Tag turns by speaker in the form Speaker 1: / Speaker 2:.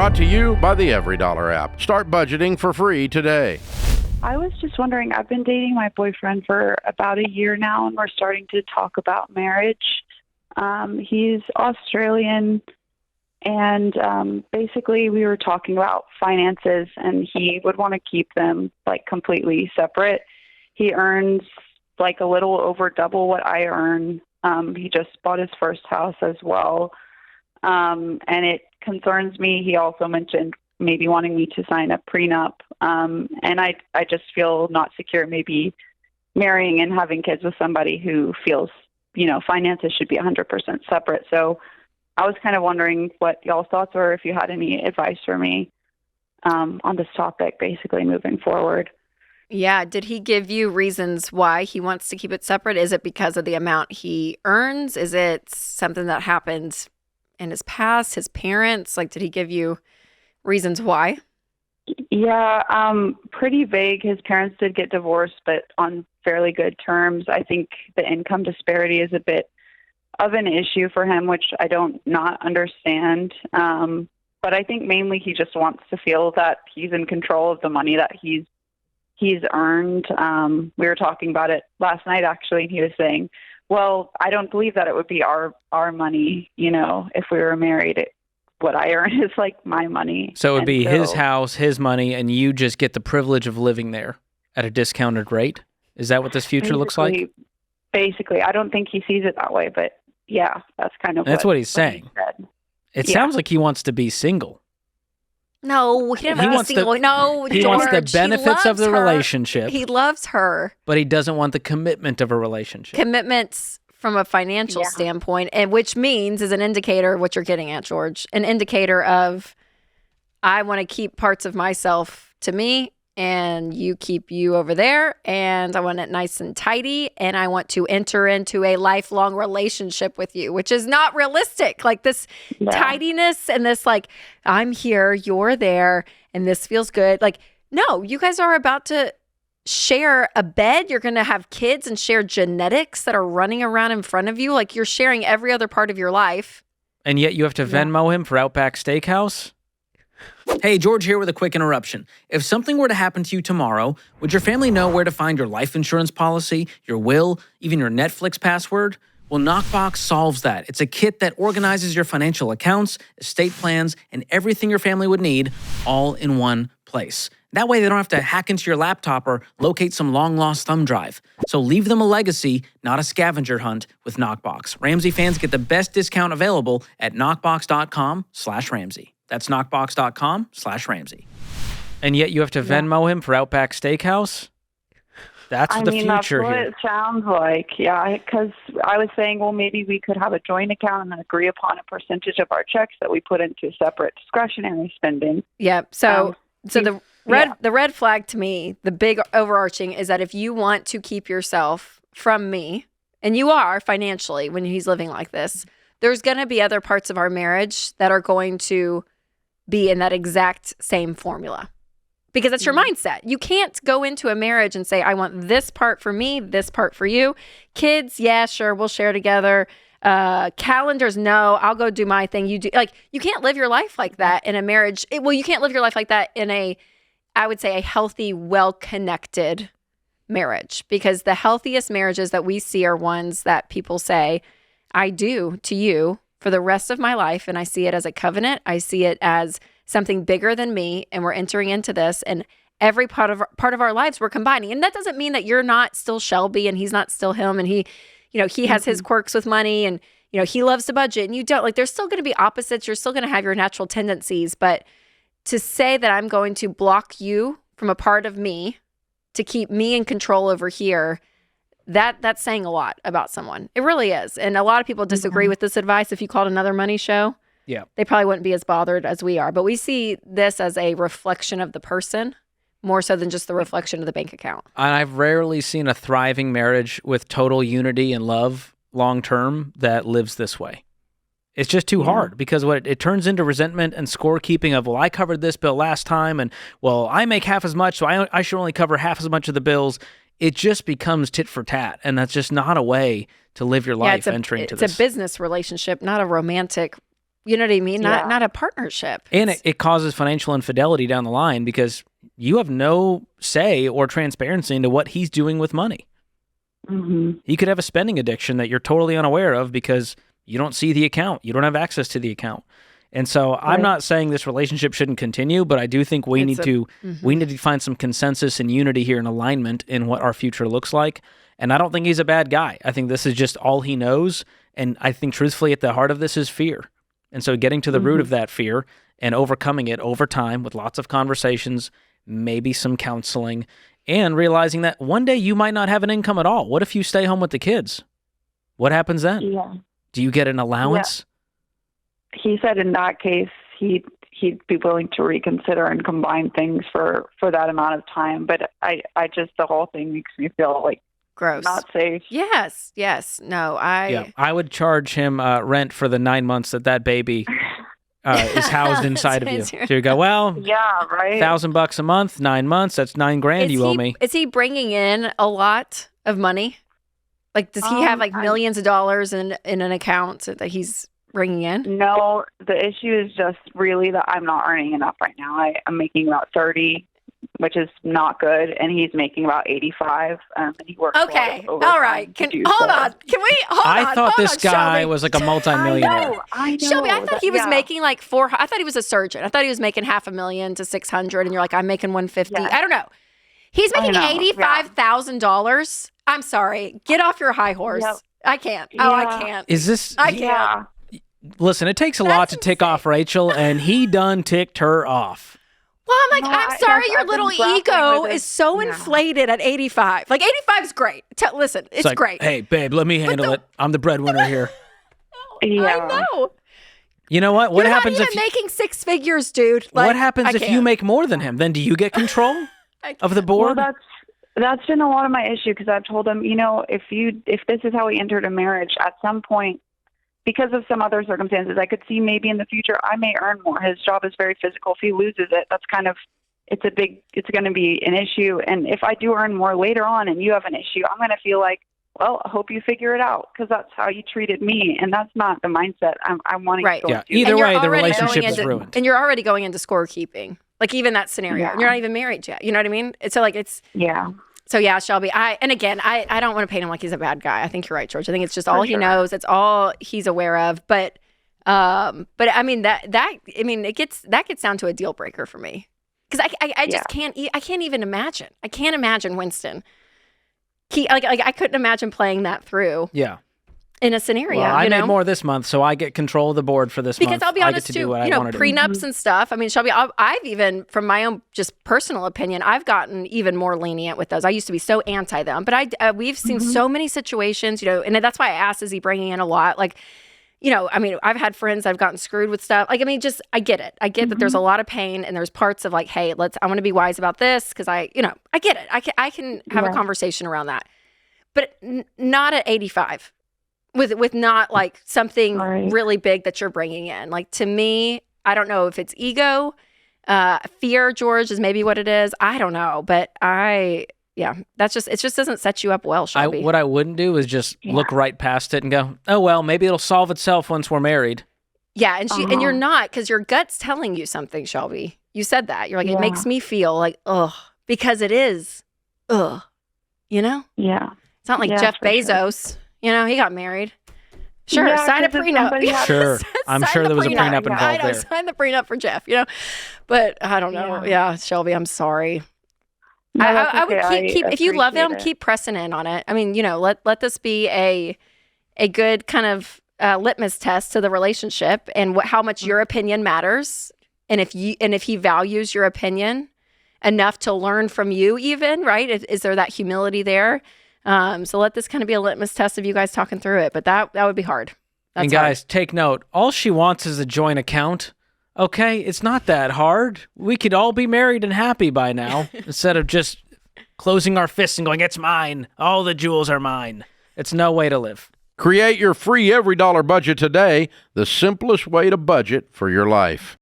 Speaker 1: Brought to you by the Every Dollar app. Start budgeting for free today.
Speaker 2: I was just wondering, I've been dating my boyfriend for about a year now, and we're starting to talk about marriage. He's Australian, and basically we were talking about finances, and he would want to keep them like completely separate. He earns like a little over double what I earn. He just bought his first house as well. And it concerns me. He also mentioned maybe wanting me to sign a prenup. And I just feel not secure maybe marrying and having kids with somebody who feels, finances should be 100% separate. So I was kind of wondering what y'all's thoughts were, if you had any advice for me on this topic, basically moving forward.
Speaker 3: Yeah. Did he give you reasons why he wants to keep it separate? Is it because of the amount he earns? Is it something that happened in his past, his parents? Like, did he give you reasons why?
Speaker 2: Yeah, pretty vague. His parents did get divorced, but on fairly good terms. I think the income disparity is a bit of an issue for him, which I don't not understand. But I think mainly he just wants to feel that he's in control of the money that he's earned. We were talking about it last night, actually, and he was saying, well, I don't believe that it would be our money, if we were married. What I earn is like my money.
Speaker 4: So it would be his house, his money, and you just get the privilege of living there at a discounted rate? Is that what this future looks like?
Speaker 2: Basically. I don't think he sees it that way, but yeah, that's kind of
Speaker 4: what he's saying. It sounds like he wants to be single.
Speaker 3: No, he doesn't want to be single.
Speaker 4: He wants the benefits of the relationship.
Speaker 3: He loves her.
Speaker 4: But he doesn't want the commitment of a relationship.
Speaker 3: Commitments from a financial standpoint, and which means is an indicator of what you're getting at, George. An indicator of, I want to keep parts of myself to me, and you keep you over there, and I want it nice and tidy, and I want to enter into a lifelong relationship with you, which is not realistic. Like this tidiness and this like, I'm here, you're there, and this feels good. Like, no, you guys are about to share a bed. You're going to have kids and share genetics that are running around in front of you. Like you're sharing every other part of your life.
Speaker 4: And yet you have to Venmo him for Outback Steakhouse? Hey, George here with a quick interruption. If something were to happen to you tomorrow, would your family know where to find your life insurance policy, your will, even your Netflix password? Well, Knockbox solves that. It's a kit that organizes your financial accounts, estate plans, and everything your family would need all in one place. That way they don't have to hack into your laptop or locate some long-lost thumb drive. So leave them a legacy, not a scavenger hunt with Knockbox. Ramsey fans get the best discount available at knockbox.com/Ramsey. That's knockbox.com/Ramsey. And yet you have to Venmo him for Outback Steakhouse? That's the future
Speaker 2: that's what
Speaker 4: here.
Speaker 2: It sounds like, yeah, because I was saying, well, maybe we could have a joint account and then agree upon a percentage of our checks that we put into separate discretionary spending.
Speaker 3: Yeah, so the red flag to me, the big overarching is that if you want to keep yourself from me, and you are financially when he's living like this, there's going to be other parts of our marriage that are going to be in that exact same formula. Because that's your mindset. You can't go into a marriage and say, I want this part for me, this part for you. Kids, yeah, sure, we'll share together. Calendars, no, I'll go do my thing. You do. Like, you can't live your life like that in a marriage. You can't live your life like that in I would say, a healthy, well-connected marriage. Because the healthiest marriages that we see are ones that people say, I do to you for the rest of my life. And I see it as a covenant. I see it as something bigger than me, and we're entering into this, and every part of our lives we're combining. And that doesn't mean that you're not still Shelby and he's not still him, and he has his quirks with money, and he loves to budget and you don't. Like, there's still going to be opposites. You're still going to have your natural tendencies, but to say that I'm going to block you from a part of me to keep me in control over here, that's saying a lot about someone. It really is. And a lot of people disagree with this advice. If you called another money show, they probably wouldn't be as bothered as we are. But we see this as a reflection of the person more so than just the reflection of the bank account. And
Speaker 4: I've rarely seen a thriving marriage with total unity and love long-term that lives this way. It's just too hard because it turns into resentment and scorekeeping of, well, I covered this bill last time, and, well, I make half as much, so I should only cover half as much of the bills. It just becomes tit for tat, and that's just not a way to live your life entering into this.
Speaker 3: It's a business relationship, not a romantic You know what I mean?
Speaker 2: Yeah.
Speaker 3: Not a partnership.
Speaker 4: And it causes financial infidelity down the line because you have no say or transparency into what he's doing with money.
Speaker 2: Mm-hmm.
Speaker 4: He could have a spending addiction that you're totally unaware of because you don't see the account. You don't have access to the account. And so I'm not saying this relationship shouldn't continue, but I do think we need to find some consensus and unity here and alignment in what our future looks like. And I don't think he's a bad guy. I think this is just all he knows. And I think truthfully at the heart of this is fear. And so getting to the root of that fear and overcoming it over time with lots of conversations, maybe some counseling, and realizing that one day you might not have an income at all. What if you stay home with the kids? What happens then?
Speaker 2: Yeah.
Speaker 4: Do you get an allowance?
Speaker 2: Yeah. He said in that case he'd be willing to reconsider and combine things for that amount of time. But I just the whole thing makes me feel like
Speaker 3: gross,
Speaker 2: not safe.
Speaker 3: Yes. No,
Speaker 4: I would charge him rent for the 9 months that baby is housed inside of you. So you go, well,
Speaker 2: yeah, right.
Speaker 4: $1,000 a month, 9 months. That's $9,000 you owe me.
Speaker 3: Is he bringing in a lot of money? Like, does he have like millions of dollars in an account that he's bringing in?
Speaker 2: No, the issue is just really that I'm not earning enough right now. I'm making about 30, which is not good, and he's making about 85. And he works.
Speaker 3: Okay, all right. Hold on. Can we?
Speaker 4: I thought this guy was like a multimillionaire.
Speaker 2: I know.
Speaker 3: Shelby, I thought he was making like I thought he was a surgeon. I thought he was making $500,000 to $600,000, and you're like, I'm making $150,000.
Speaker 2: Yeah.
Speaker 3: I don't know. He's making $85,000. I'm sorry. Get off your high horse.
Speaker 2: Yep.
Speaker 3: I can't.
Speaker 2: Yeah.
Speaker 3: Oh, I can't.
Speaker 4: Is this?
Speaker 3: I can't.
Speaker 2: Yeah.
Speaker 4: Listen, it takes a lot to tick off Rachel, and he done ticked her off.
Speaker 3: Well, I'm like, I'm sorry, your little ego is so
Speaker 2: Yeah.
Speaker 3: inflated at 85. Like 85 is great. Listen, it's
Speaker 4: like,
Speaker 3: great.
Speaker 4: Hey, babe, let me handle it. I'm the breadwinner here.
Speaker 2: Yeah.
Speaker 3: I know.
Speaker 4: You know what? What
Speaker 3: You're
Speaker 4: happens
Speaker 3: not
Speaker 4: if
Speaker 3: even making six figures, dude? Like,
Speaker 4: what happens if you make more than him? Then do you get control of the board?
Speaker 2: Well, that's been a lot of my issue because I've told him, if this is how we entered a marriage, at some point, because of some other circumstances, I could see maybe in the future I may earn more. His job is very physical. If he loses it, that's it's going to be an issue. And if I do earn more later on and you have an issue, I'm going to feel like, well, I hope you figure it out because that's how you treated me. And that's not the mindset I'm wanting to go to.
Speaker 4: Either way, the relationship is ruined.
Speaker 3: And you're already going into scorekeeping. Like even that scenario.
Speaker 2: Yeah.
Speaker 3: And you're not even married yet. You know what I mean? So like it's...
Speaker 2: Yeah.
Speaker 3: So yeah, Shelby, I don't want to paint him like he's a bad guy. I think you're right, George. I think it's just all he knows. It's all he's aware of. But I mean that gets down to a deal breaker for me. Because I just can't even imagine. I can't imagine Winston. I couldn't imagine playing that through.
Speaker 4: Yeah.
Speaker 3: In a scenario,
Speaker 4: well, I made more this month, so I get control of the board for this month.
Speaker 3: Because I'll be honest too, prenups and stuff. I mean, Shelby, I've even, from my own just personal opinion, I've gotten even more lenient with those. I used to be so anti them, but we've seen so many situations, and that's why I asked, is he bringing in a lot? Like, I mean, I've had friends I've gotten screwed with stuff. Like, I mean, just I get it. I get that there's a lot of pain, and there's parts of like, hey, I want to be wise about this because I get it. I can have a conversation around that, but not at 85. With not like something really big that you're bringing in. Like to me, I don't know if it's ego, fear, George, is maybe what it is. I don't know, but it just doesn't set you up well, Shelby.
Speaker 4: What I wouldn't do is just look right past it and go, oh well, maybe it'll solve itself once we're married.
Speaker 3: Yeah, and you're not, because your gut's telling you something, Shelby. You said that. You're like, it makes me feel like ugh, because it is ugh, Yeah. It's not like Jeff Bezos.
Speaker 2: Sure.
Speaker 3: He got married. Sure, sign a prenup.
Speaker 4: Sure. I'm sure there was a prenup involved
Speaker 3: I know,
Speaker 4: there.
Speaker 3: sign the prenup for Jeff, But I don't know. Yeah, Shelby, I'm sorry.
Speaker 2: No,
Speaker 3: I would keep if you love him,
Speaker 2: it.
Speaker 3: keep pressing in on it. I mean, let this be a good kind of litmus test to the relationship and how much your opinion matters. And if he values your opinion enough to learn from you even, right? Is there that humility there? So let this kind of be a litmus test of you guys talking through it, but that would be hard.
Speaker 4: And guys, take note. All she wants is a joint account. Okay, it's not that hard. We could all be married and happy by now instead of just closing our fists and going, it's mine. All the jewels are mine. It's no way to live.
Speaker 1: Create your free every dollar budget today, the simplest way to budget for your life.